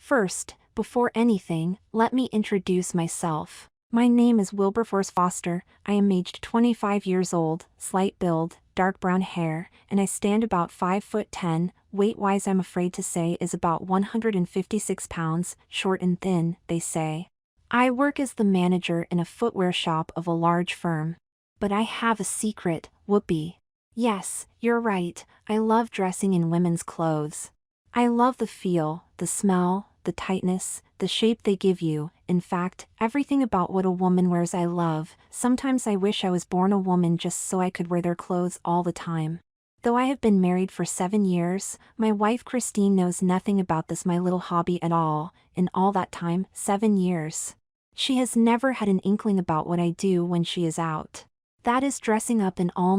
First, before anything, let me introduce myself. My name is Wilbur Foster. I am aged 25 years old, slight build, dark brown hair, and I stand about 5'10". Weight-wise I'm afraid to say is about 156 pounds, short and thin, they say. I work as the manager in a footwear shop of a large firm. But I have a secret, whoopee. Yes, you're right, I love dressing in women's clothes. I love the feel, the smell, the tightness, the shape they give you, in fact, everything about what a woman wears I love. Sometimes I wish I was born a woman just so I could wear their clothes all the time. Though I have been married for 7 years, my wife Christine knows nothing about this my little hobby at all, in all that time, 7 years. She has never had an inkling about what I do when she is out. That is dressing up in all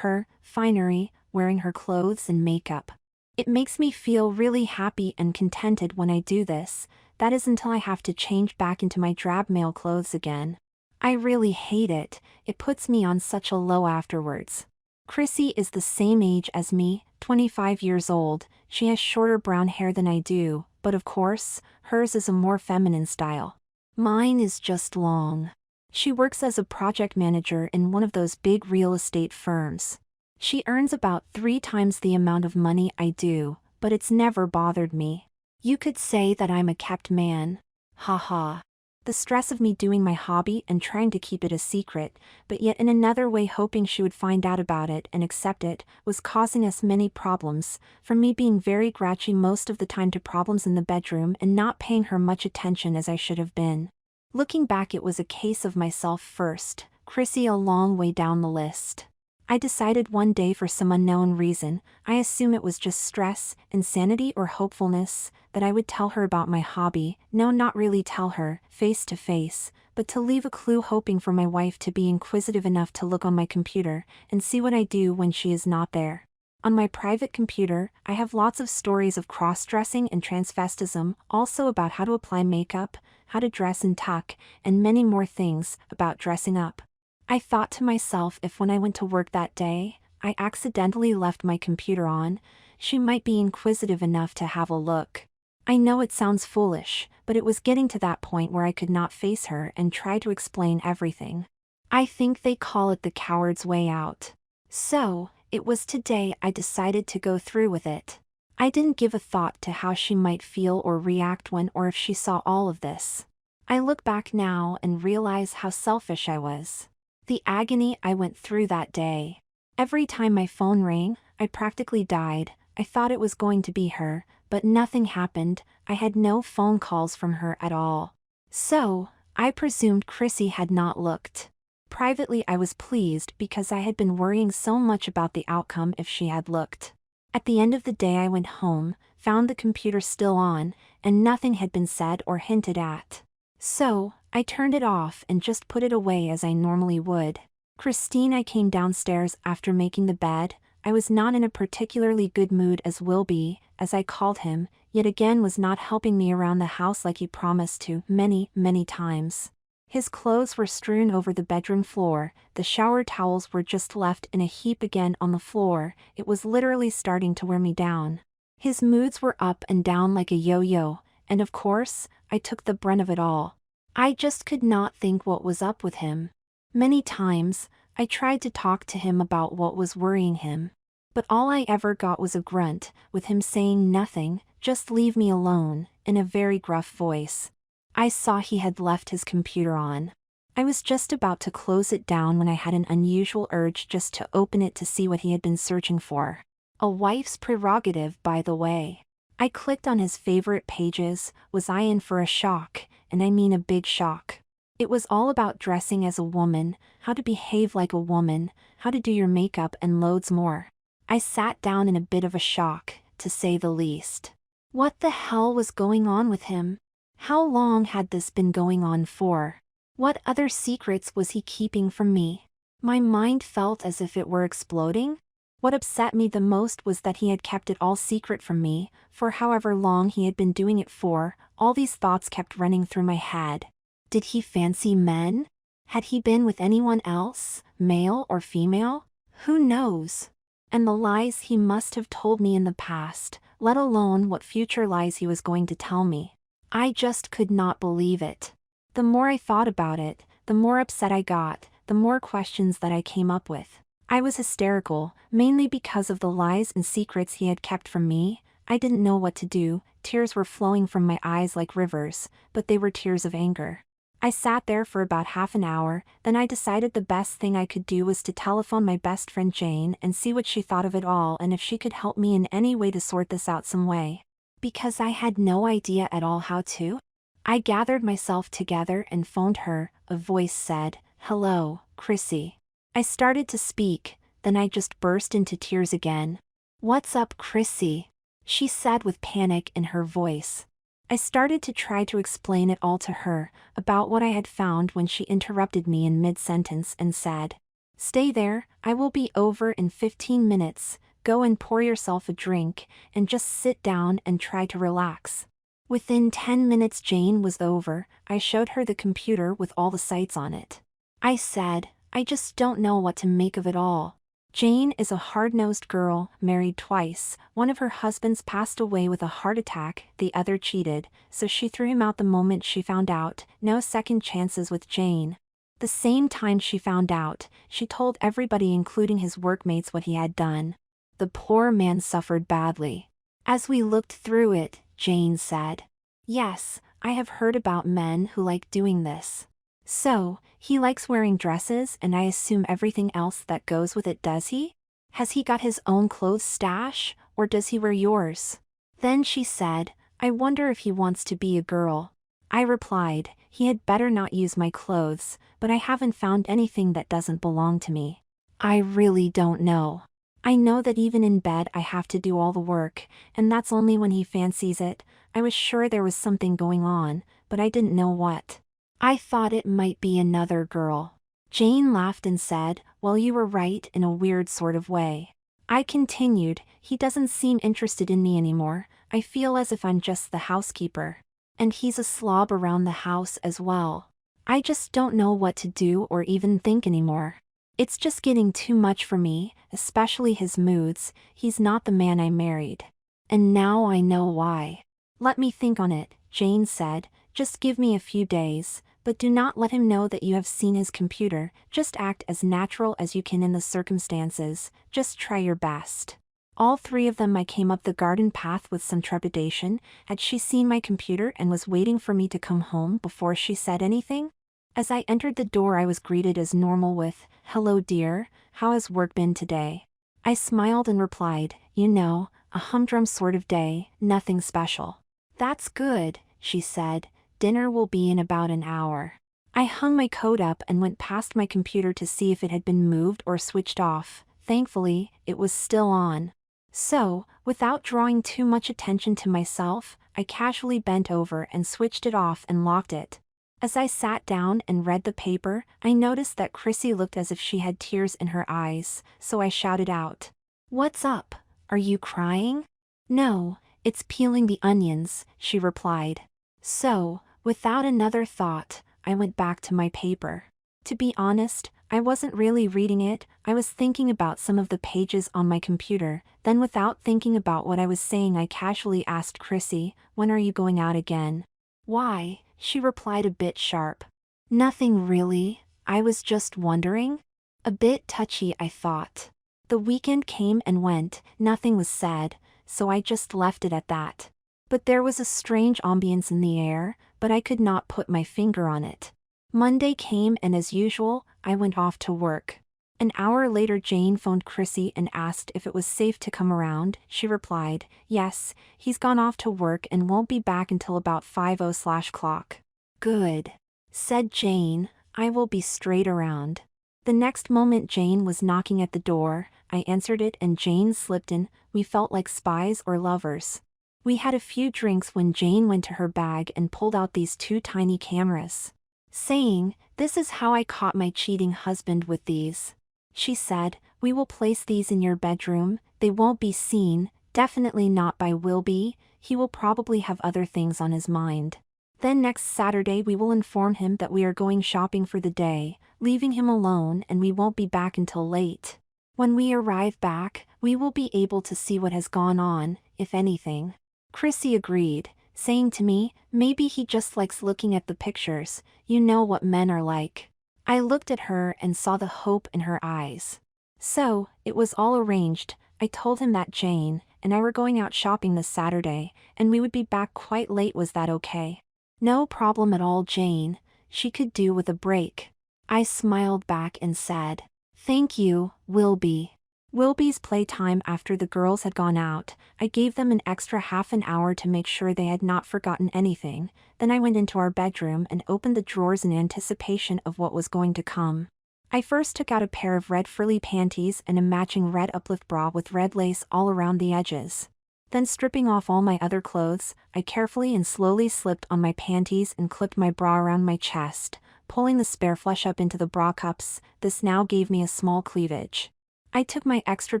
her finery, wearing her clothes and makeup. It makes me feel really happy and contented when I do this, that is until I have to change back into my drab male clothes again. I really hate it, it puts me on such a low afterwards. Chrissy is the same age as me, 25 years old, she has shorter brown hair than I do, but of course, hers is a more feminine style. Mine is just long. She works as a project manager in one of those big real estate firms. She earns about 3 times the amount of money I do, but it's never bothered me. You could say that I'm a kept man. Ha ha. The stress of me doing my hobby and trying to keep it a secret, but yet in another way hoping she would find out about it and accept it, was causing us many problems, from me being very grouchy most of the time to problems in the bedroom and not paying her much attention as I should have been. Looking back, it was a case of myself first, Chrissy a long way down the list. I decided one day for some unknown reason, I assume it was just stress, insanity or hopefulness, that I would tell her about my hobby, no, not really tell her, face to face, but to leave a clue hoping for my wife to be inquisitive enough to look on my computer, and see what I do when she is not there. On my private computer, I have lots of stories of cross-dressing and transvestism, also about how to apply makeup, how to dress and tuck, and many more things about dressing up. I thought to myself, if when I went to work that day, I accidentally left my computer on, she might be inquisitive enough to have a look. I know it sounds foolish, but it was getting to that point where I could not face her and try to explain everything. I think they call it the coward's way out. So, it was today I decided to go through with it. I didn't give a thought to how she might feel or react when or if she saw all of this. I look back now and realize how selfish I was. The agony I went through that day. Every time my phone rang, I practically died. I thought it was going to be her, but nothing happened. I had no phone calls from her at all. So, I presumed Chrissy had not looked. Privately I was pleased because I had been worrying so much about the outcome if she had looked. At the end of the day I went home, found the computer still on, and nothing had been said or hinted at. So, I turned it off and just put it away as I normally would. Christine, I came downstairs after making the bed. I was not in a particularly good mood as Wilby, as I called him, yet again was not helping me around the house like he promised to many times. His clothes were strewn over the bedroom floor, the shower towels were just left in a heap again on the floor, it was literally starting to wear me down. His moods were up and down like a yo-yo, and of course, I took the brunt of it all. I just could not think what was up with him. Many times, I tried to talk to him about what was worrying him. But all I ever got was a grunt, with him saying nothing, just leave me alone, in a very gruff voice. I saw he had left his computer on. I was just about to close it down when I had an unusual urge just to open it to see what he had been searching for. A wife's prerogative, by the way. I clicked on his favorite pages. Was I in for a shock, and I mean a big shock. It was all about dressing as a woman, how to behave like a woman, how to do your makeup and loads more. I sat down in a bit of a shock, to say the least. What the hell was going on with him? How long had this been going on for? What other secrets was he keeping from me? My mind felt as if it were exploding. What upset me the most was that he had kept it all secret from me, for however long he had been doing it for. All these thoughts kept running through my head. Did he fancy men? Had he been with anyone else, male or female? Who knows? And the lies he must have told me in the past, let alone what future lies he was going to tell me. I just could not believe it. The more I thought about it, the more upset I got, the more questions that I came up with. I was hysterical, mainly because of the lies and secrets he had kept from me. I didn't know what to do. Tears were flowing from my eyes like rivers, but they were tears of anger. I sat there for about half an hour, then I decided the best thing I could do was to telephone my best friend Jane and see what she thought of it all and if she could help me in any way to sort this out some way. Because I had no idea at all how to. I gathered myself together and phoned her. A voice said, "Hello, Chrissy." I started to speak, then I just burst into tears again. "What's up, Chrissy?" she said with panic in her voice. I started to try to explain it all to her, about what I had found when she interrupted me in mid-sentence and said, "Stay there, I will be over in 15 minutes, go and pour yourself a drink, and just sit down and try to relax." Within 10 minutes Jane was over. I showed her the computer with all the sites on it. I said, "I just don't know what to make of it all." Jane is a hard-nosed girl, married twice. One of her husbands passed away with a heart attack, the other cheated, so she threw him out the moment she found out. No second chances with Jane. The same time she found out, she told everybody including his workmates what he had done. The poor man suffered badly. As we looked through it, Jane said, "Yes, I have heard about men who like doing this. So, he likes wearing dresses and I assume everything else that goes with it, does he? Has he got his own clothes stash, or does he wear yours?" Then she said, "I wonder if he wants to be a girl." I replied, "He had better not use my clothes, but I haven't found anything that doesn't belong to me. I really don't know. I know that even in bed I have to do all the work, and that's only when he fancies it." I was sure there was something going on, but I didn't know what. I thought it might be another girl. Jane laughed and said, "Well, you were right in a weird sort of way." I continued, "He doesn't seem interested in me anymore. I feel as if I'm just the housekeeper. And he's a slob around the house as well. I just don't know what to do or even think anymore. It's just getting too much for me, especially his moods. He's not the man I married. And now I know why." "Let me think on it," Jane said. "Just give me a few days, but do not let him know that you have seen his computer. Just act as natural as you can in the circumstances. Just try your best." All three of them I came up the garden path with some trepidation. Had she seen my computer and was waiting for me to come home before she said anything? As I entered the door I was greeted as normal with, "Hello dear, how has work been today?" I smiled and replied, "You know, a humdrum sort of day, nothing special." "That's good," she said. "Dinner will be in about an hour." I hung my coat up and went past my computer to see if it had been moved or switched off. Thankfully, it was still on. So, without drawing too much attention to myself, I casually bent over and switched it off and locked it. As I sat down and read the paper, I noticed that Chrissy looked as if she had tears in her eyes, so I shouted out, "What's up? Are you crying?" "No, it's peeling the onions," she replied. So, without another thought, I went back to my paper. To be honest, I wasn't really reading it. I was thinking about some of the pages on my computer. Then without thinking about what I was saying I casually asked Chrissy, "When are you going out again?" "Why?" she replied a bit sharp. "Nothing really, I was just wondering." A bit touchy, I thought. The weekend came and went, nothing was said, so I just left it at that. But there was a strange ambience in the air, but I could not put my finger on it. Monday came and as usual, I went off to work. An hour later Jane phoned Chrissy and asked if it was safe to come around. She replied, "Yes, he's gone off to work and won't be back until about 5:00. "Good," said Jane, "I will be straight around." The next moment Jane was knocking at the door. I answered it and Jane slipped in. We felt like spies or lovers. We had a few drinks when Jane went to her bag and pulled out these two tiny cameras, saying, "This is how I caught my cheating husband with these." She said, "We will place these in your bedroom. They won't be seen, definitely not by Wilbur. He will probably have other things on his mind. Then next Saturday we will inform him that we are going shopping for the day, leaving him alone, and we won't be back until late. When we arrive back, we will be able to see what has gone on. if anything. Chrissy agreed, saying to me, maybe he just likes looking at the pictures, you know what men are like. I looked at her and saw the hope in her eyes. So, it was all arranged. I told him that Jane and I were going out shopping this Saturday, and we would be back quite late. Was that okay? No problem at all, Jane. She could do with a break. I smiled back and said, thank you, Wilby. Wilby's playtime after the girls had gone out, I gave them an extra half an hour to make sure they had not forgotten anything. Then I went into our bedroom and opened the drawers in anticipation of what was going to come. I first took out a pair of red frilly panties and a matching red uplift bra with red lace all around the edges. Then stripping off all my other clothes, I carefully and slowly slipped on my panties and clipped my bra around my chest, pulling the spare flesh up into the bra cups. This now gave me a small cleavage. I took my extra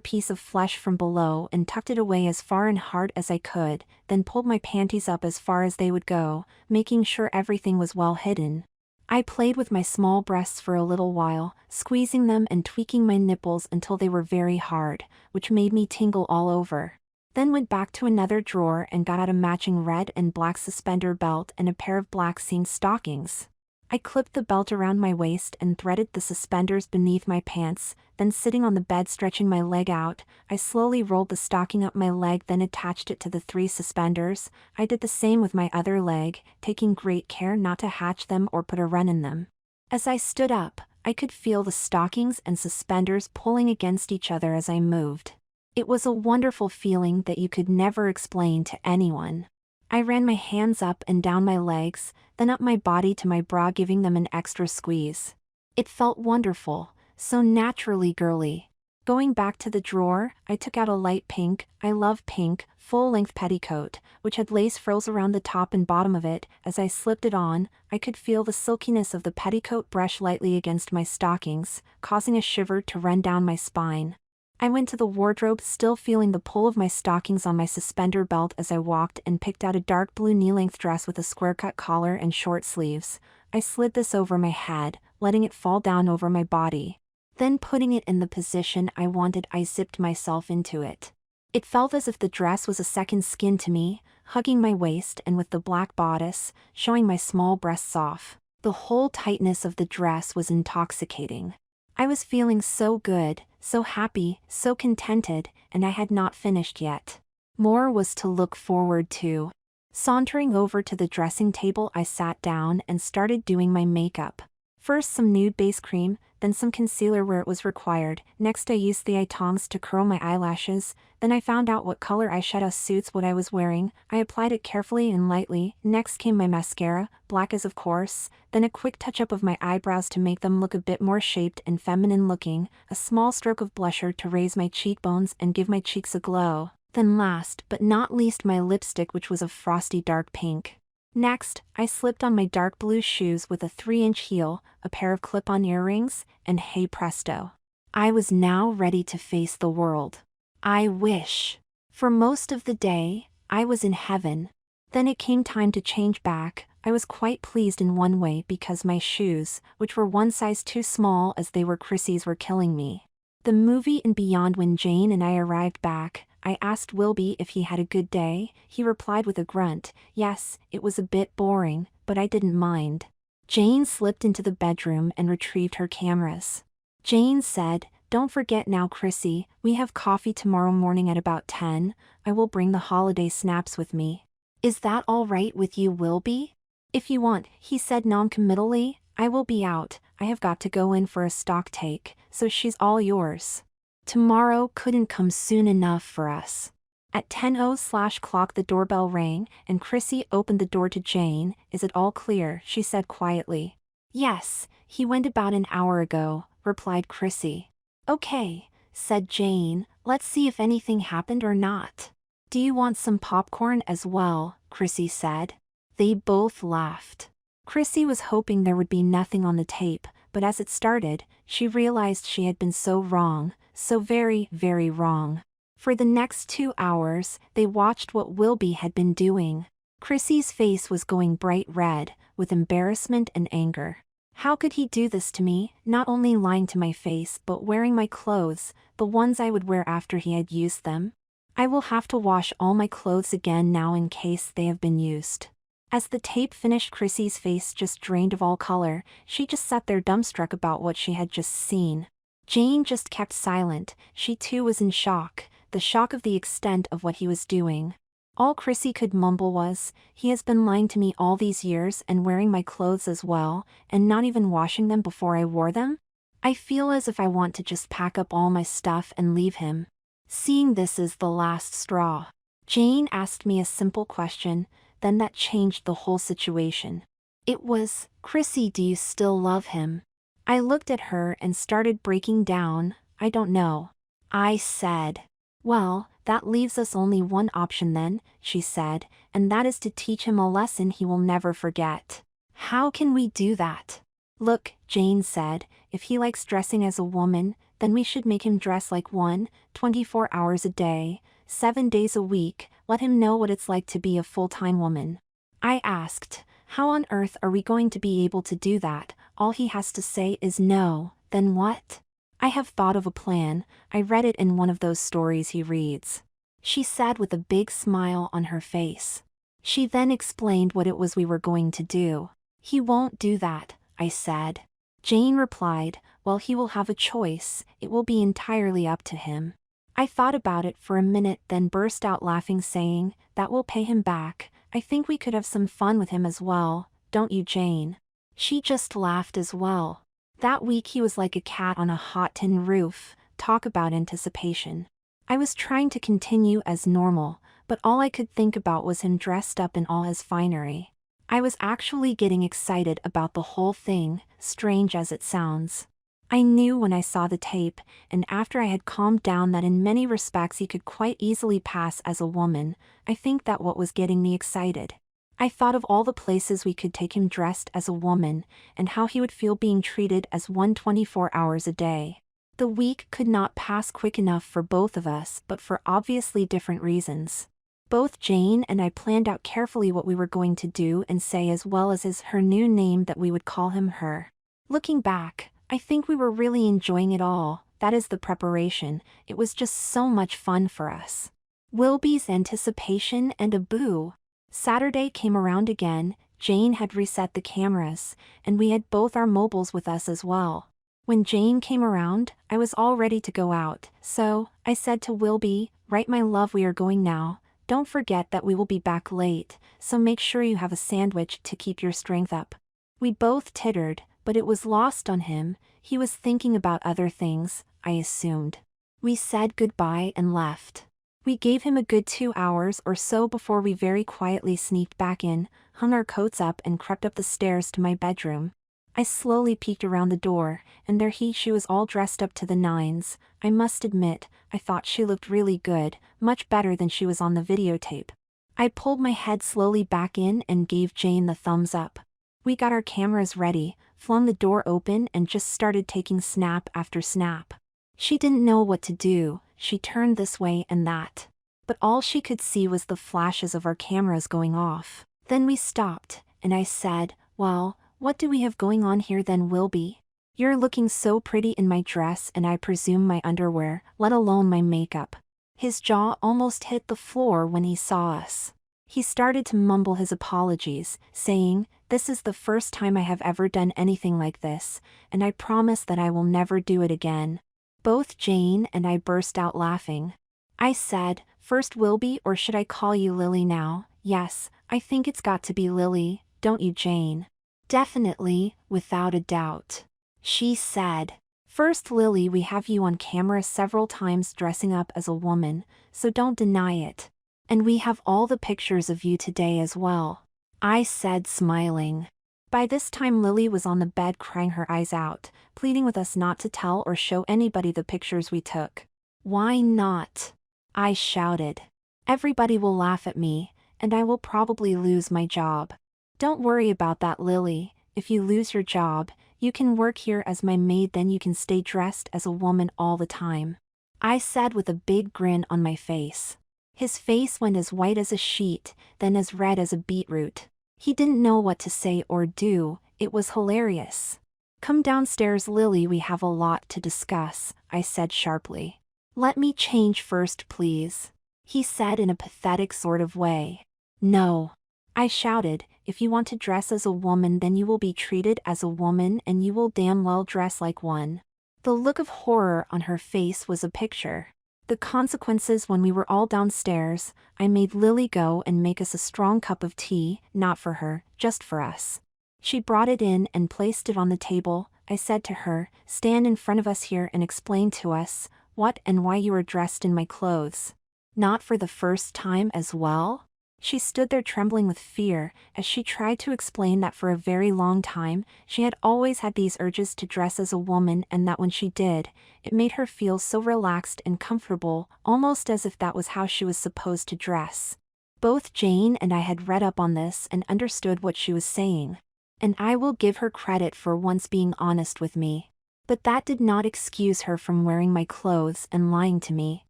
piece of flesh from below and tucked it away as far and hard as I could, then pulled my panties up as far as they would go, making sure everything was well hidden. I played with my small breasts for a little while, squeezing them and tweaking my nipples until they were very hard, which made me tingle all over. Then went back to another drawer and got out a matching red and black suspender belt and a pair of black seam stockings. I clipped the belt around my waist and threaded the suspenders beneath my pants, then sitting on the bed stretching my leg out, I slowly rolled the stocking up my leg, then attached it to the 3 suspenders. I did the same with my other leg, taking great care not to hatch them or put a run in them. As I stood up, I could feel the stockings and suspenders pulling against each other as I moved. It was a wonderful feeling that you could never explain to anyone. I ran my hands up and down my legs, then up my body to my bra, giving them an extra squeeze. It felt wonderful, so naturally girly. Going back to the drawer, I took out a light pink, I love pink, full-length petticoat, which had lace frills around the top and bottom of it. As I slipped it on, I could feel the silkiness of the petticoat brush lightly against my stockings, causing a shiver to run down my spine. I went to the wardrobe, still feeling the pull of my stockings on my suspender belt as I walked, and picked out a dark blue knee-length dress with a square-cut collar and short sleeves. I slid this over my head, letting it fall down over my body. Then putting it in the position I wanted, I zipped myself into it. It felt as if the dress was a second skin to me, hugging my waist and with the black bodice, showing my small breasts off. The whole tightness of the dress was intoxicating. I was feeling so good, so happy, so contented, and I had not finished yet. More was to look forward to. Sauntering over to the dressing table, I sat down and started doing my makeup. First some nude base cream, then some concealer where it was required. Next I used the eye tongs to curl my eyelashes. Then I found out what color eyeshadow suits what I was wearing. I applied it carefully and lightly. Next came my mascara, black as of course. Then a quick touch-up of my eyebrows to make them look a bit more shaped and feminine looking. A small stroke of blusher to raise my cheekbones and give my cheeks a glow. Then last but not least, my lipstick, which was of frosty dark pink. Next, I slipped on my dark blue shoes with a 3-inch heel, a pair of clip-on earrings, and hey presto. I was now ready to face the world. I wish. For most of the day, I was in heaven. Then it came time to change back. I was quite pleased in one way because my shoes, which were one size too small as they were Chrissy's, were killing me. The movie and beyond. When Jane and I arrived back, I asked Wilby if he had a good day. He replied with a grunt, yes, it was a bit boring, but I didn't mind. Jane slipped into the bedroom and retrieved her cameras. Jane said, don't forget now, Chrissy, we have coffee tomorrow morning at about 10. I will bring the holiday snaps with me. Is that all right with you, Wilby? If you want, he said non-committally. I will be out. I have got to go in for a stock take, so she's all yours. Tomorrow couldn't come soon enough for us. At 10:00 the doorbell rang, and Chrissy opened the door to Jane. Is it all clear? She said quietly. Yes, he went about an hour ago, replied Chrissy. Okay, said Jane, let's see if anything happened or not. Do you want some popcorn as well? Chrissy said. They both laughed. Chrissy was hoping there would be nothing on the tape, but as it started, she realized she had been so wrong. So very, very wrong. For the next 2 hours, they watched what Wilby had been doing. Chrissy's face was going bright red, with embarrassment and anger. How could he do this to me, not only lying to my face but wearing my clothes, the ones I would wear after he had used them? I will have to wash all my clothes again now in case they have been used. As the tape finished, Chrissy's face just drained of all color. She just sat there dumbstruck about what she had just seen. Jane just kept silent. She too was in shock, the shock of the extent of what he was doing. All Chrissy could mumble was, "He has been lying to me all these years and wearing my clothes as well, and not even washing them before I wore them? I feel as if I want to just pack up all my stuff and leave him." Seeing this as the last straw, Jane asked me a simple question, then that changed the whole situation. It was, "Chrissy, do you still love him?" I looked at her and started breaking down. "I don't know," I said. "Well, that leaves us only one option then," she said, "and that is to teach him a lesson he will never forget." "How can we do that?" "Look," Jane said, "if he likes dressing as a woman, then we should make him dress like one, 24 hours a day, 7 days a week, let him know what it's like to be a full-time woman." I asked, "How on earth are we going to be able to do that? All he has to say is no." "Then what?" "I have thought of a plan. I read it in one of those stories he reads," she said with a big smile on her face. She then explained what it was we were going to do. "He won't do that," I said. Jane replied, "Well, he will have a choice. It will be entirely up to him." I thought about it for a minute, then burst out laughing, saying, "That will pay him back. I think we could have some fun with him as well, don't you, Jane?" She just laughed as well. That week he was like a cat on a hot tin roof. Talk about anticipation. I was trying to continue as normal, but all I could think about was him dressed up in all his finery. I was actually getting excited about the whole thing, strange as it sounds. I knew when I saw the tape, and after I had calmed down, that in many respects he could quite easily pass as a woman. I think that what was getting me excited. I thought of all the places we could take him dressed as a woman, and how he would feel being treated as one 24 hours a day. The week could not pass quick enough for both of us, but for obviously different reasons. Both Jane and I planned out carefully what we were going to do and say, as well as her new name that we would call him her. Looking back, I think we were really enjoying it all. That is the preparation. It was just so much fun for us. Wilby's anticipation and a boo. Saturday came around again. Jane had reset the cameras, and we had both our mobiles with us as well. When Jane came around, I was all ready to go out, so I said to Wilby, "Right, my love, we are going now. Don't forget that we will be back late, so make sure you have a sandwich to keep your strength up." We both tittered, but it was lost on him. He was thinking about other things, I assumed. We said goodbye and left. We gave him a good 2 hours or so before we very quietly sneaked back in, hung our coats up, and crept up the stairs to my bedroom. I slowly peeked around the door, and there she was, all dressed up to the nines. I must admit, I thought she looked really good, much better than she was on the videotape. I pulled my head slowly back in and gave Jane the thumbs up. We got our cameras ready, flung the door open, and just started taking snap after snap. She didn't know what to do. She turned this way and that, but all she could see was the flashes of our cameras going off. Then we stopped, and I said, "Well, what do we have going on here then, Wilby? You're looking so pretty in my dress, and I presume my underwear, let alone my makeup." His jaw almost hit the floor when he saw us. He started to mumble his apologies, saying, "This is the first time I have ever done anything like this, and I promise that I will never do it again." Both Jane and I burst out laughing. I said, "First Wilby, or should I call you Lily now?" "Yes, I think it's got to be Lily, don't you, Jane?" "Definitely, without a doubt," she said. "First Lily, we have you on camera several times dressing up as a woman, so don't deny it. And we have all the pictures of you today as well," I said, smiling. By this time Lily was on the bed crying her eyes out, pleading with us not to tell or show anybody the pictures we took. "Why not?" I shouted. "Everybody will laugh at me, and I will probably lose my job." "Don't worry about that, Lily. If you lose your job, you can work here as my maid, then you can stay dressed as a woman all the time," I said with a big grin on my face. His face went as white as a sheet, then as red as a beetroot. He didn't know what to say or do. It was hilarious. "Come downstairs, Lily, we have a lot to discuss," I said sharply. "Let me change first, please." he said in a pathetic sort of way. No. I shouted, if you want to dress as a woman then you will be treated as a woman and you will damn well dress like one. The look of horror on her face was a picture. The consequences when we were all downstairs, I made Lily go and make us a strong cup of tea, not for her, just for us. She brought it in and placed it on the table. I said to her, stand in front of us here and explain to us, what and why you are dressed in my clothes. Not for the first time as well? She stood there trembling with fear, as she tried to explain that for a very long time, she had always had these urges to dress as a woman and that when she did, it made her feel so relaxed and comfortable, almost as if that was how she was supposed to dress. Both Jane and I had read up on this and understood what she was saying. And I will give her credit for once being honest with me. But that did not excuse her from wearing my clothes and lying to me.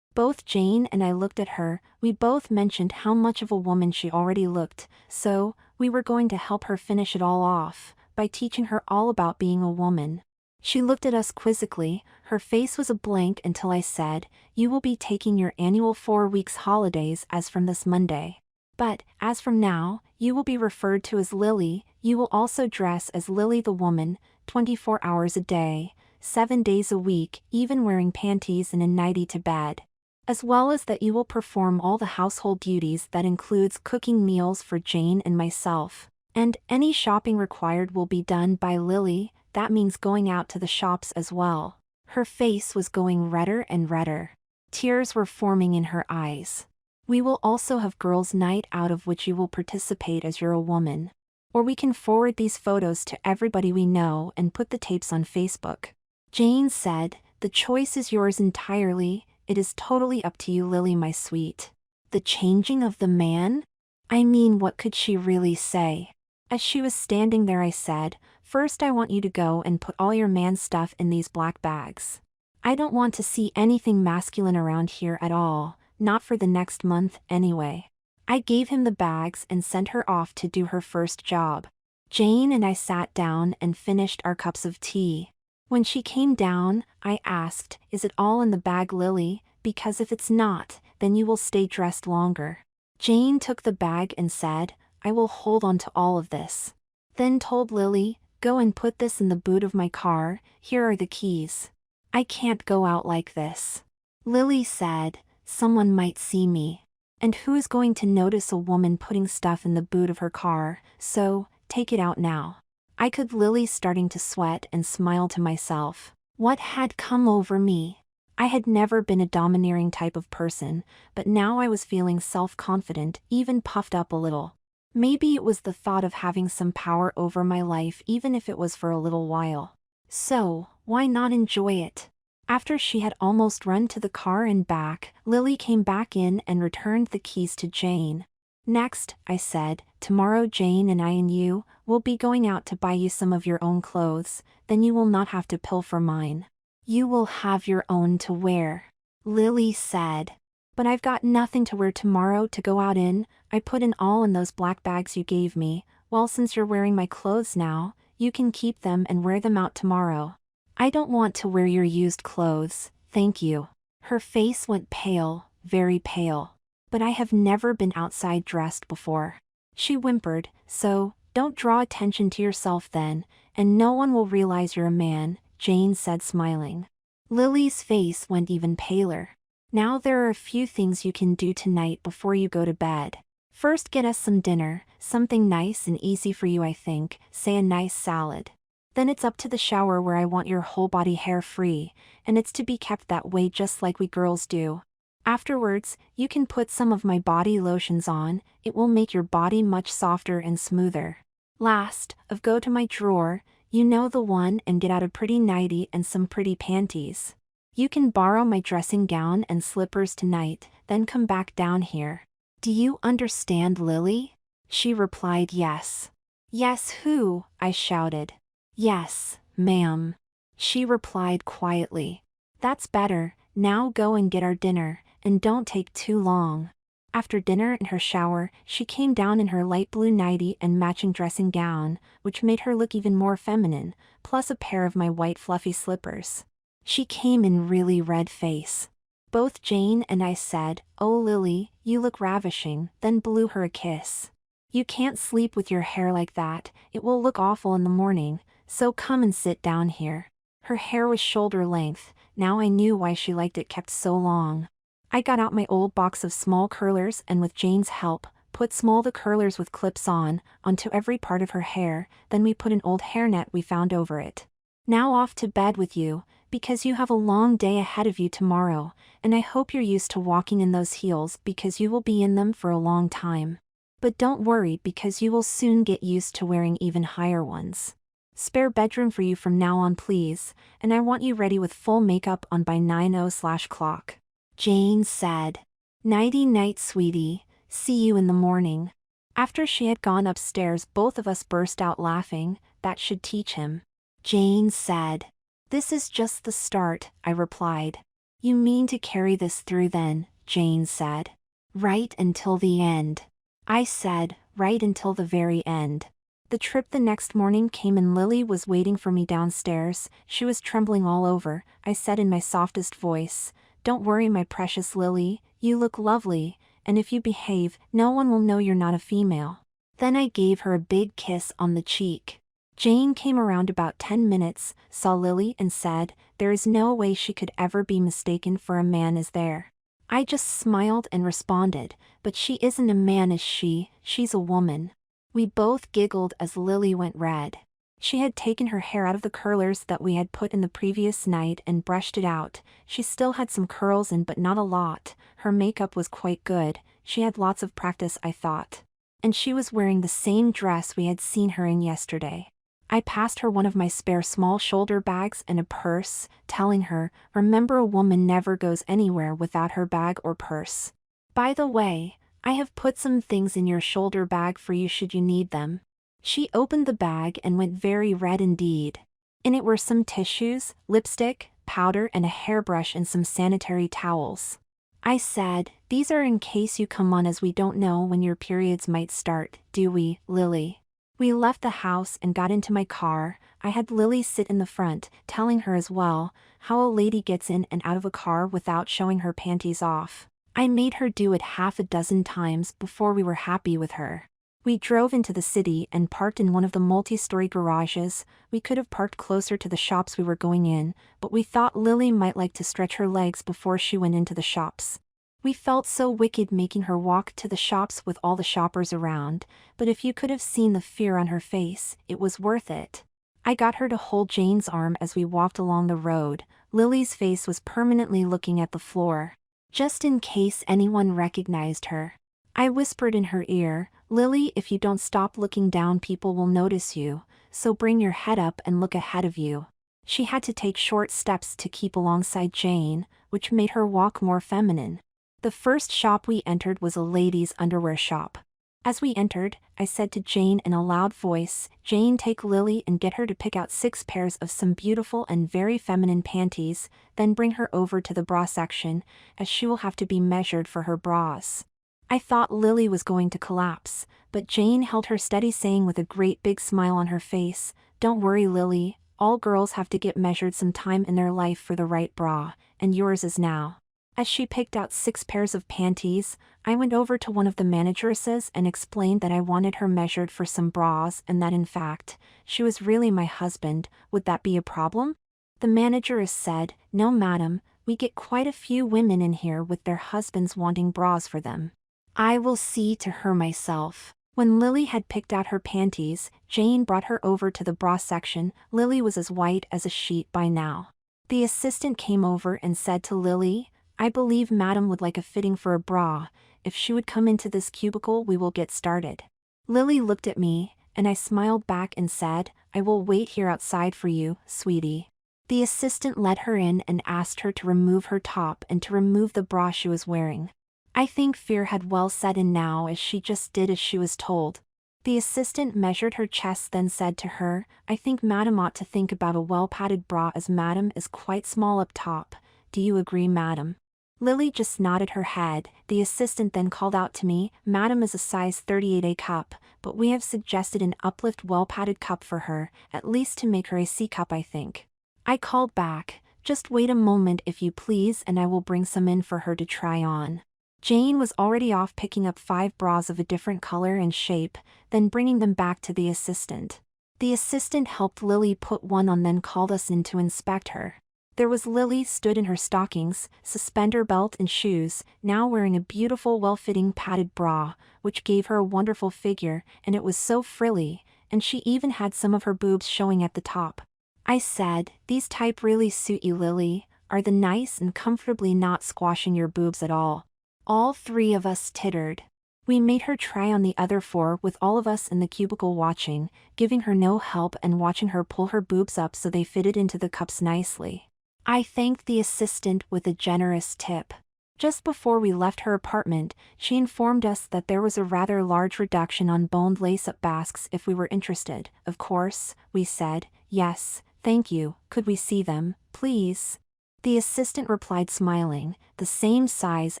Both Jane and I looked at her, we both mentioned how much of a woman she already looked, so we were going to help her finish it all off, by teaching her all about being a woman. She looked at us quizzically, her face was a blank until I said, you will be taking your annual 4 weeks holidays as from this Monday. But, as from now, you will be referred to as Lily, you will also dress as Lily the woman, 24 hours a day, 7 days a week, even wearing panties and a nightie to bed. As well as that you will perform all the household duties that includes cooking meals for Jane and myself. And any shopping required will be done by Lily, that means going out to the shops as well. Her face was going redder and redder. Tears were forming in her eyes. We will also have girls' night out of which you will participate as you're a woman. Or we can forward these photos to everybody we know and put the tapes on Facebook. Jane said, the choice is yours entirely. It is totally up to you, Lily, my sweet. The changing of the man? I mean, what could she really say? As she was standing there I said, first I want you to go and put all your man stuff in these black bags. I don't want to see anything masculine around here at all, not for the next month anyway. I gave him the bags and sent her off to do her first job. Jane and I sat down and finished our cups of tea. When she came down, I asked, is it all in the bag, Lily? Because if it's not, then you will stay dressed longer. Jane took the bag and said, I will hold on to all of this. Then told Lily, go and put this in the boot of my car, here are the keys. I can't go out like this. Lily said, someone might see me. And who is going to notice a woman putting stuff in the boot of her car, so, take it out now. I could Lily starting to sweat and smile to myself. What had come over me? I had never been a domineering type of person, but now I was feeling self-confident, even puffed up a little. Maybe it was the thought of having some power over my life even if it was for a little while. So, why not enjoy it? After she had almost run to the car and back, Lily came back in and returned the keys to Jane. Next, I said, tomorrow Jane and I and you will be going out to buy you some of your own clothes, then you will not have to pilfer mine. You will have your own to wear. Lily said. But I've got nothing to wear tomorrow to go out in, I put in all in those black bags you gave me. Well, since you're wearing my clothes now, you can keep them and wear them out tomorrow. I don't want to wear your used clothes, thank you. Her face went pale, very pale. But I have never been outside dressed before. She whimpered, so, don't draw attention to yourself then, and no one will realize you're a man, Jane said smiling. Lily's face went even paler. Now there are a few things you can do tonight before you go to bed. First get us some dinner, something nice and easy for you I think, say a nice salad. Then it's up to the shower where I want your whole body hair free, and it's to be kept that way just like we girls do. Afterwards, you can put some of my body lotions on, it will make your body much softer and smoother. Last, go to my drawer, you know the one, and get out a pretty nightie and some pretty panties. You can borrow my dressing gown and slippers tonight, then come back down here. Do you understand, Lily? She replied yes. Yes, who? I shouted. Yes, ma'am. She replied quietly. That's better, now go and get our dinner, and don't take too long. After dinner and her shower, she came down in her light blue nightie and matching dressing gown, which made her look even more feminine, plus a pair of my white fluffy slippers. She came in really red face. Both Jane and I said, "Oh Lily, you look ravishing," then blew her a kiss. "You can't sleep with your hair like that, it will look awful in the morning, so come and sit down here." Her hair was shoulder length, now I knew why she liked it kept so long. I got out my old box of small curlers and with Jane's help, put the curlers with clips onto every part of her hair, then we put an old hairnet we found over it. "Now off to bed with you, because you have a long day ahead of you tomorrow, and I hope you're used to walking in those heels because you will be in them for a long time. But don't worry because you will soon get used to wearing even higher ones. Spare bedroom for you from now on please, and I want you ready with full makeup on by 9:00 Jane said. "Nighty-night, sweetie, see you in the morning." After she had gone upstairs both of us burst out laughing. "That should teach him," Jane said. "This is just the start," I replied. "You mean to carry this through then," Jane said. "Right until the end." I said, "Right until the very end." The trip the next morning came and Lily was waiting for me downstairs. She was trembling all over. I said in my softest voice, "Don't worry my precious Lily, you look lovely, and if you behave, no one will know you're not a female." Then I gave her a big kiss on the cheek. Jane came around about 10 minutes, saw Lily and said, "There is no way she could ever be mistaken for a man, is there?" I just smiled and responded, "But she isn't a man, is she? She's a woman." We both giggled as Lily went red. She had taken her hair out of the curlers that we had put in the previous night and brushed it out. She still had some curls in but not a lot. Her makeup was quite good. She had lots of practice, I thought. And she was wearing the same dress we had seen her in yesterday. I passed her one of my spare small shoulder bags and a purse, telling her, "Remember, a woman never goes anywhere without her bag or purse. By the way, I have put some things in your shoulder bag for you should you need them." She opened the bag and went very red indeed. In it were some tissues, lipstick, powder and a hairbrush and some sanitary towels. I said, "These are in case you come on as we don't know when your periods might start, do we, Lily?" We left the house and got into my car. I had Lily sit in the front, telling her as well, how a lady gets in and out of a car without showing her panties off. I made her do it half a dozen times before we were happy with her. We drove into the city and parked in one of the multi-story garages. We could have parked closer to the shops we were going in, but we thought Lily might like to stretch her legs before she went into the shops. We felt so wicked making her walk to the shops with all the shoppers around, but if you could have seen the fear on her face, it was worth it. I got her to hold Jane's arm as we walked along the road. Lily's face was permanently looking at the floor, just in case anyone recognized her. I whispered in her ear, "Lily, if you don't stop looking down people will notice you, so bring your head up and look ahead of you." She had to take short steps to keep alongside Jane, which made her walk more feminine. The first shop we entered was a ladies' underwear shop. As we entered, I said to Jane in a loud voice, "Jane, take Lily and get her to pick out 6 pairs of some beautiful and very feminine panties, then bring her over to the bra section, as she will have to be measured for her bras." I thought Lily was going to collapse, but Jane held her steady, saying with a great big smile on her face, "Don't worry, Lily, all girls have to get measured sometime in their life for the right bra, and yours is now." As she picked out 6 pairs of panties, I went over to one of the manageresses and explained that I wanted her measured for some bras and that in fact, she was really my husband. Would that be a problem? The manageress said, "No madam, we get quite a few women in here with their husbands wanting bras for them. I will see to her myself." When Lily had picked out her panties, Jane brought her over to the bra section. Lily was as white as a sheet by now. The assistant came over and said to Lily, "I believe madam would like a fitting for a bra. If she would come into this cubicle we will get started." Lily looked at me, and I smiled back and said, "I will wait here outside for you, sweetie." The assistant let her in and asked her to remove her top and to remove the bra she was wearing. I think fear had well set in now as she just did as she was told. The assistant measured her chest then said to her, "I think madam ought to think about a well-padded bra as madam is quite small up top. Do you agree, madam?" Lily just nodded her head. The assistant then called out to me, "Madam is a size 38A cup, but we have suggested an uplift well-padded cup for her, at least to make her a C cup I think." I called back, Just wait a moment if you please and I will bring some in for her to try on. Jane was already off picking up 5 bras of a different color and shape, then bringing them back to the assistant. The assistant helped Lily put one on, then called us in to inspect her. There was Lily stood in her stockings, suspender belt and shoes, now wearing a beautiful well-fitting padded bra, which gave her a wonderful figure, and it was so frilly, and she even had some of her boobs showing at the top. I said, "These type really suit you, Lily, are the nice and comfortably not squashing your boobs at all." All 3 of us tittered. We made her try on the other 4 with all of us in the cubicle watching, giving her no help and watching her pull her boobs up so they fitted into the cups nicely. I thanked the assistant with a generous tip. Just before we left her apartment, she informed us that there was a rather large reduction on boned lace-up basques if we were interested. Of course, we said, "Yes, thank you, could we see them, please?" The assistant replied smiling, the same size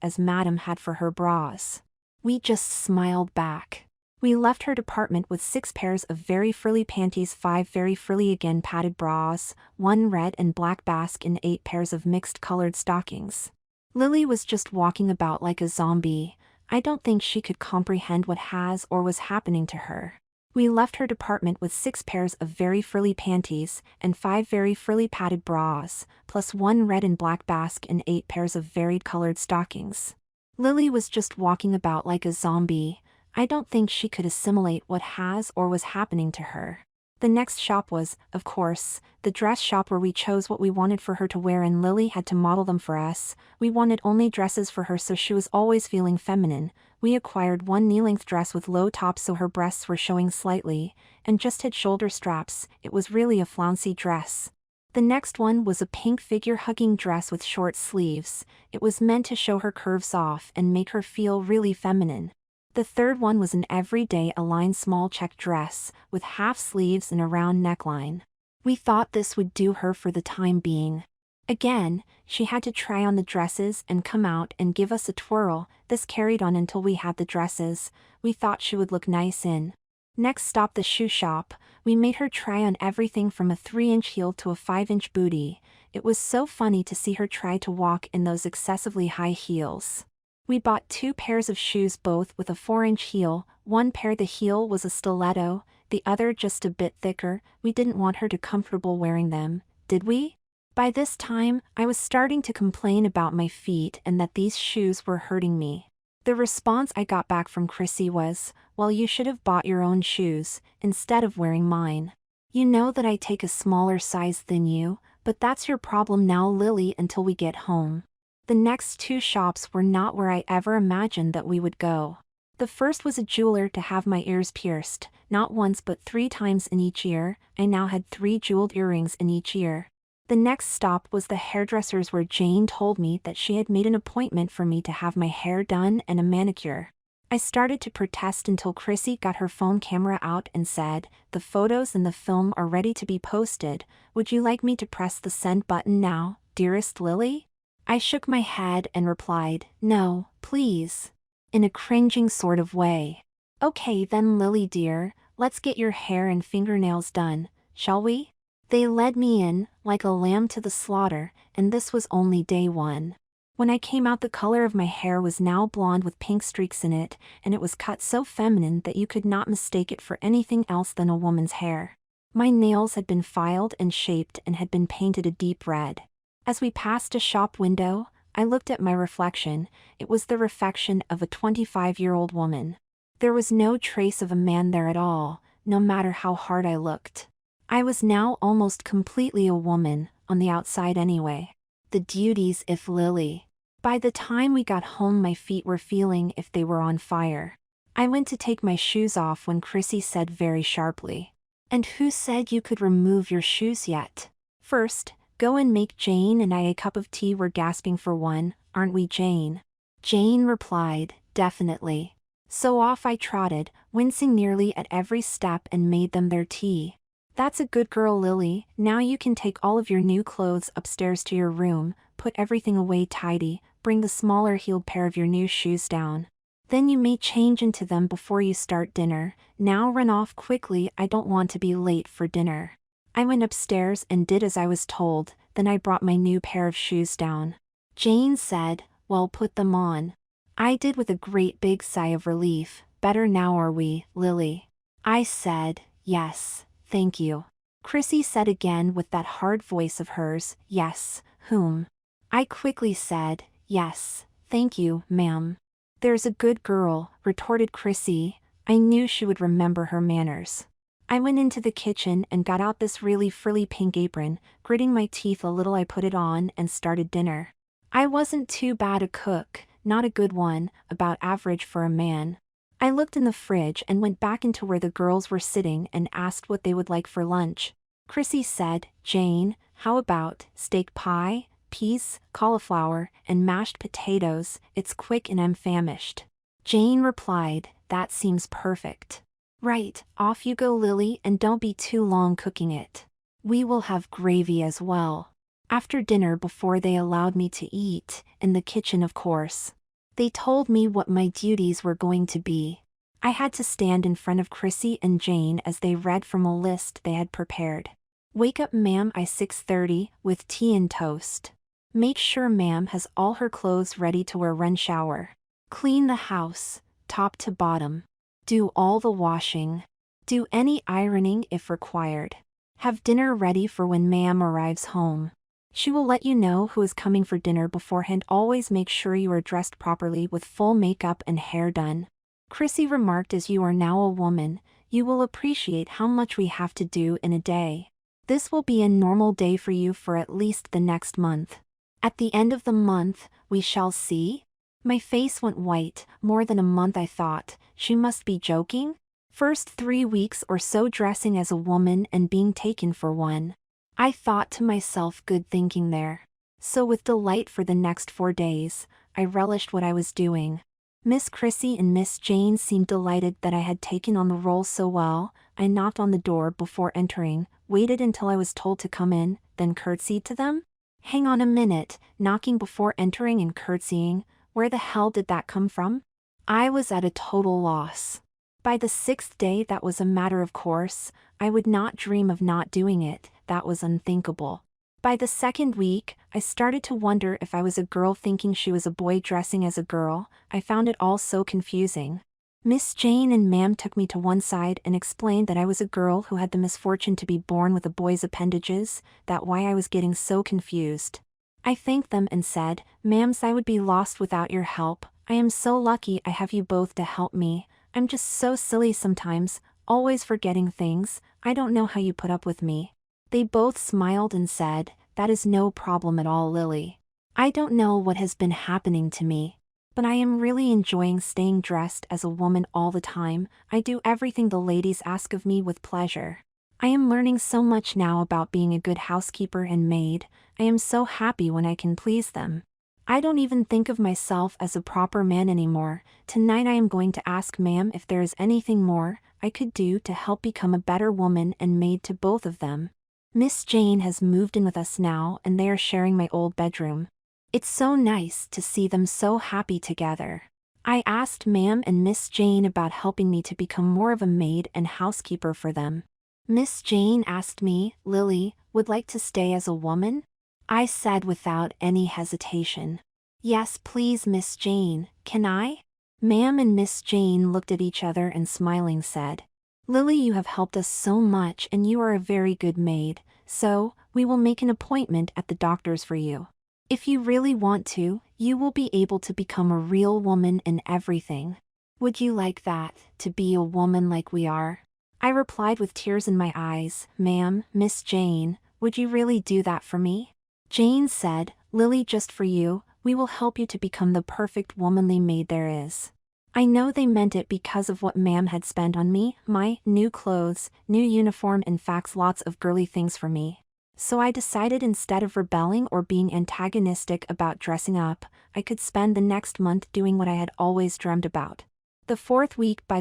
as Madam had for her bras. We just smiled back. We left her department with 6 pairs of very frilly panties, 5 very frilly again padded bras, 1 red and black basque and 8 pairs of mixed colored stockings. Lily was just walking about like a zombie. I don't think she could comprehend what has or was happening to her. We left her department with 6 pairs of very frilly panties, and 5 very frilly padded bras, plus 1 red and black basque and 8 pairs of varied colored stockings. Lily was just walking about like a zombie. I don't think she could assimilate what has or was happening to her. The next shop was, of course, the dress shop where we chose what we wanted for her to wear, and Lily had to model them for us. We wanted only dresses for her so she was always feeling feminine. We acquired 1 knee-length dress with low tops so her breasts were showing slightly, and just had shoulder straps. It was really a flouncy dress. The next one was a pink figure-hugging dress with short sleeves. It was meant to show her curves off and make her feel really feminine. The third one was an everyday aligned small check dress, with half sleeves and a round neckline. We thought this would do her for the time being. Again, she had to try on the dresses and come out and give us a twirl. This carried on until we had the dresses. We thought she would look nice in. Next stop, the shoe shop. We made her try on everything from a 3-inch heel to a 5-inch bootie. It was so funny to see her try to walk in those excessively high heels. We bought 2 pairs of shoes, both with a 4-inch heel. 1 pair the heel was a stiletto, the other just a bit thicker. We didn't want her to comfortable wearing them, did we? By this time, I was starting to complain about my feet and that these shoes were hurting me. The response I got back from Chrissy was, "Well, you should have bought your own shoes, instead of wearing mine. You know that I take a smaller size than you, but that's your problem now, Lily, until we get home." The next 2 shops were not where I ever imagined that we would go. The first was a jeweler to have my ears pierced, not once but 3 times in each ear. I now had 3 jeweled earrings in each ear. The next stop was the hairdresser's, where Jane told me that she had made an appointment for me to have my hair done and a manicure. I started to protest until Chrissy got her phone camera out and said, "The photos and the film are ready to be posted. Would you like me to press the send button now, dearest Lily?" I shook my head and replied, "No, please," in a cringing sort of way. "Okay then, Lily dear, let's get your hair and fingernails done, shall we?" They led me in, like a lamb to the slaughter, and this was only day 1. When I came out, the color of my hair was now blonde with pink streaks in it, and it was cut so feminine that you could not mistake it for anything else than a woman's hair. My nails had been filed and shaped and had been painted a deep red. As we passed a shop window, I looked at my reflection. It was the reflection of a 25-year-old woman. There was no trace of a man there at all, no matter how hard I looked. I was now almost completely a woman, on the outside anyway. The duties if Lily. By the time we got home, my feet were feeling if they were on fire. I went to take my shoes off when Chrissy said very sharply, "And who said you could remove your shoes yet? First, go and make Jane and I a cup of tea. We're gasping for one, aren't we, Jane?" Jane replied, "Definitely." So off I trotted, wincing nearly at every step, and made them their tea. "That's a good girl, Lily. Now you can take all of your new clothes upstairs to your room, put everything away tidy, bring the smaller heeled pair of your new shoes down. Then you may change into them before you start dinner. Now run off quickly, I don't want to be late for dinner." I went upstairs and did as I was told. then I brought my new pair of shoes down. Jane said, "Well, put them on." I did with a great big sigh of relief. "Better now, are we, Lily?" I said, "Yes, thank you." Chrissy said again with that hard voice of hers, "Yes, whom?" I quickly said, "Yes, thank you, ma'am." "There's a good girl," retorted Chrissy. I knew she would remember her manners. I went into the kitchen and got out this really frilly pink apron. Gritting my teeth a little, I put it on and started dinner. I wasn't too bad a cook, not a good one, about average for a man. I looked in the fridge and went back into where the girls were sitting and asked what they would like for lunch. Chrissy said, "Jane, how about steak pie, peas, cauliflower, and mashed potatoes? It's quick and I'm famished." Jane replied, "That seems perfect." "Right, off you go, Lily, and don't be too long cooking it. We will have gravy as well." After dinner, before they allowed me to eat, in the kitchen of course, they told me what my duties were going to be. I had to stand in front of Chrissy and Jane as they read from a list they had prepared. "Wake up ma'am I 6:30 with tea and toast. Make sure ma'am has all her clothes ready to wear, run shower. Clean the house, top to bottom. Do all the washing. Do any ironing if required. Have dinner ready for when ma'am arrives home. She will let you know who is coming for dinner beforehand. Always make sure you are dressed properly with full makeup and hair done." Chrissy remarked, "As you are now a woman, you will appreciate how much we have to do in a day. This will be a normal day for you for at least the next month. At the end of the month, we shall see." My face went white. More than a month, I thought. She must be joking? First 3 weeks or so dressing as a woman and being taken for one. I thought to myself, good thinking there. So with delight for the next 4 days, I relished what I was doing. Miss Chrissy and Miss Jane seemed delighted that I had taken on the role so well. I knocked on the door before entering, waited until I was told to come in, then curtsied to them? Hang on a minute, knocking before entering and curtsying, where the hell did that come from? I was at a total loss. By the 6th day that was a matter of course. I would not dream of not doing it, that was unthinkable. By the 2nd week, I started to wonder if I was a girl thinking she was a boy dressing as a girl. I found it all so confusing. Miss Jane and ma'am took me to one side and explained that I was a girl who had the misfortune to be born with a boy's appendages, that why I was getting so confused. I thanked them and said, "Ma'ams, I would be lost without your help. I am so lucky I have you both to help me. I'm just so silly sometimes, always forgetting things. I don't know how you put up with me." They both smiled and said, "That is no problem at all, Lily. I don't know what has been happening to me, but I am really enjoying staying dressed as a woman all the time. I do everything the ladies ask of me with pleasure. I am learning so much now about being a good housekeeper and maid. I am so happy when I can please them. I don't even think of myself as a proper man anymore. Tonight I am going to ask ma'am if there is anything more I could do to help become a better woman and maid to both of them. Miss Jane has moved in with us now and they are sharing my old bedroom. It's so nice to see them so happy together. I asked ma'am and Miss Jane about helping me to become more of a maid and housekeeper for them. Miss Jane asked me, "Lily, would like to stay as a woman?" I said without any hesitation, "Yes please, Miss Jane, can I?" Ma'am and Miss Jane looked at each other and smiling said, "Lily, you have helped us so much and you are a very good maid, so we will make an appointment at the doctor's for you. If you really want to, you will be able to become a real woman and everything. Would you like that, to be a woman like we are?" I replied with tears in my eyes, "Ma'am, Miss Jane, would you really do that for me?" Jane said, "Lily, just for you, we will help you to become the perfect womanly maid there is." I know they meant it because of what ma'am had spent on me, my new clothes, new uniform, in fact lots of girly things for me. So I decided instead of rebelling or being antagonistic about dressing up, I could spend the next month doing what I had always dreamed about. By the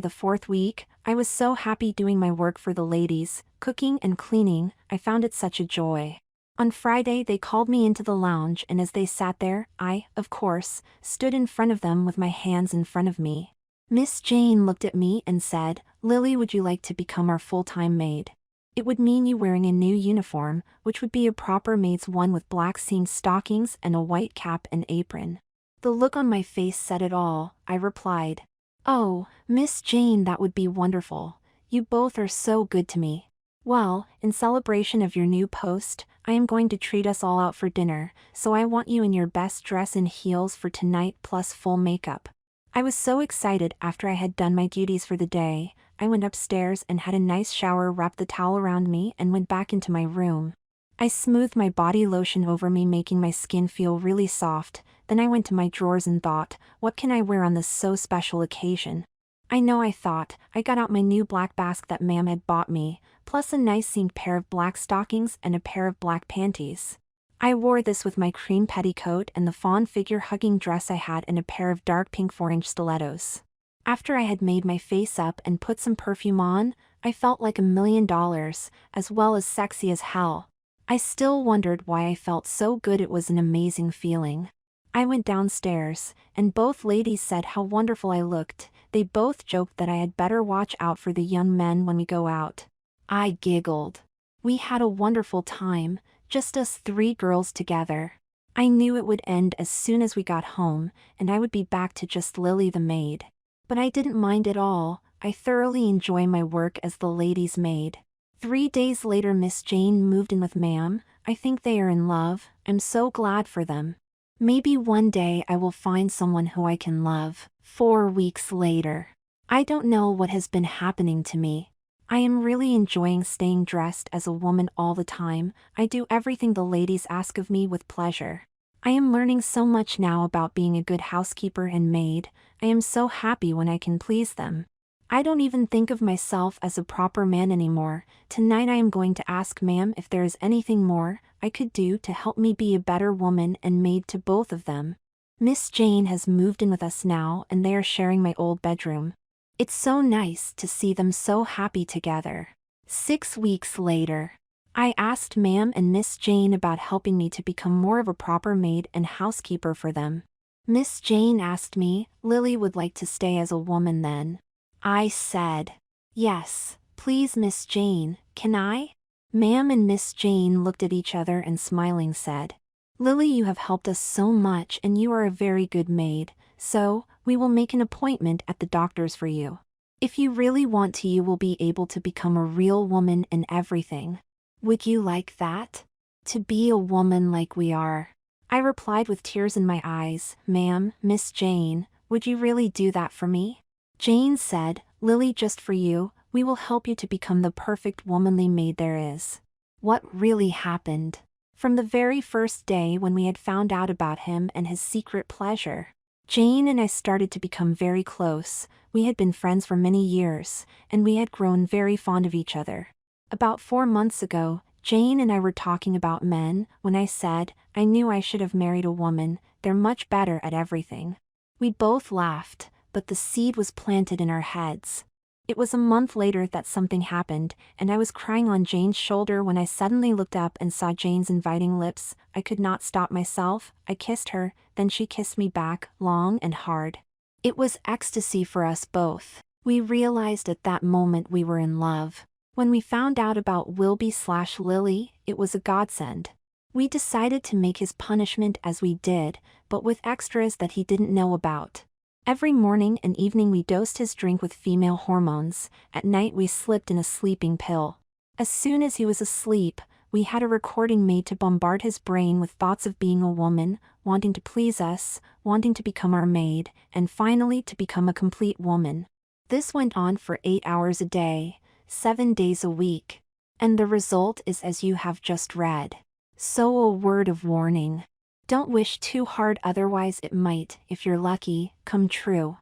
4th week, I was so happy doing my work for the ladies, cooking and cleaning. I found it such a joy. On Friday they called me into the lounge and as they sat there, I, of course, stood in front of them with my hands in front of me. Miss Jane looked at me and said, "Lily, would you like to become our full-time maid?" It would mean you wearing a new uniform, which would be a proper maid's one with black seam stockings and a white cap and apron. The look on my face said it all. I replied, "Oh, Miss Jane, that would be wonderful. You both are so good to me. Well, in celebration of your new post, I am going to treat us all out for dinner, so I want you in your best dress and heels for tonight plus full makeup." I was so excited after I had done my duties for the day. I went upstairs and had a nice shower, wrapped the towel around me, and went back into my room. I smoothed my body lotion over me, making my skin feel really soft. Then I went to my drawers and thought, what can I wear on this so special occasion? I thought, I got out my new black basque that ma'am had bought me, plus a nice seamed pair of black stockings and a pair of black panties. I wore this with my cream petticoat and the fawn figure-hugging dress I had and a pair of dark pink 4-inch stilettos. After I had made my face up and put some perfume on, I felt like $1,000,000, as well as sexy as hell. I still wondered why I felt so good. It was an amazing feeling. I went downstairs, and both ladies said how wonderful I looked. They both joked that I had better watch out for the young men when we go out. I giggled. We had a wonderful time, just us 3 girls together. I knew it would end as soon as we got home, and I would be back to just Lily the maid. But I didn't mind at all. I thoroughly enjoy my work as the lady's maid. 3 days later, Miss Jane moved in with ma'am. I think they are in love. I'm so glad for them. Maybe one day I will find someone who I can love. 4 weeks later. I don't know what has been happening to me. I am really enjoying staying dressed as a woman all the time. I do everything the ladies ask of me with pleasure. I am learning so much now about being a good housekeeper and maid. I am so happy when I can please them. I don't even think of myself as a proper man anymore. Tonight I am going to ask ma'am if there is anything more I could do to help me be a better woman and maid to both of them. Miss Jane has moved in with us now, and they are sharing my old bedroom. It's so nice to see them so happy together. 6 weeks later. I asked ma'am and Miss Jane about helping me to become more of a proper maid and housekeeper for them. Miss Jane asked me, Lily would like to stay as a woman then. I said, yes, please Miss Jane, can I? Ma'am and Miss Jane looked at each other and smiling said, Lily, you have helped us so much and you are a very good maid, so we will make an appointment at the doctor's for you. If you really want to, you will be able to become a real woman and everything. Would you like that? To be a woman like we are? I replied with tears in my eyes, Ma'am, Miss Jane, would you really do that for me? Jane said, Lily, just for you, we will help you to become the perfect womanly maid there is. What really happened? From the very first day when we had found out about him and his secret pleasure, Jane and I started to become very close. We had been friends for many years, and we had grown very fond of each other. About 4 months ago, Jane and I were talking about men, when I said, I knew I should have married a woman, they're much better at everything. We both laughed, but the seed was planted in our heads. It was a month later that something happened, and I was crying on Jane's shoulder when I suddenly looked up and saw Jane's inviting lips. I could not stop myself. I kissed her, then she kissed me back, long and hard. It was ecstasy for us both. We realized at that moment we were in love. When we found out about Wilby/Lily, it was a godsend. We decided to make his punishment as we did, but with extras that he didn't know about. Every morning and evening we dosed his drink with female hormones. At night we slipped in a sleeping pill. As soon as he was asleep, we had a recording made to bombard his brain with thoughts of being a woman, wanting to please us, wanting to become our maid, and finally to become a complete woman. This went on for 8 hours a day, 7 days a week. And the result is as you have just read. So a word of warning. Don't wish too hard, otherwise it might, if you're lucky, come true.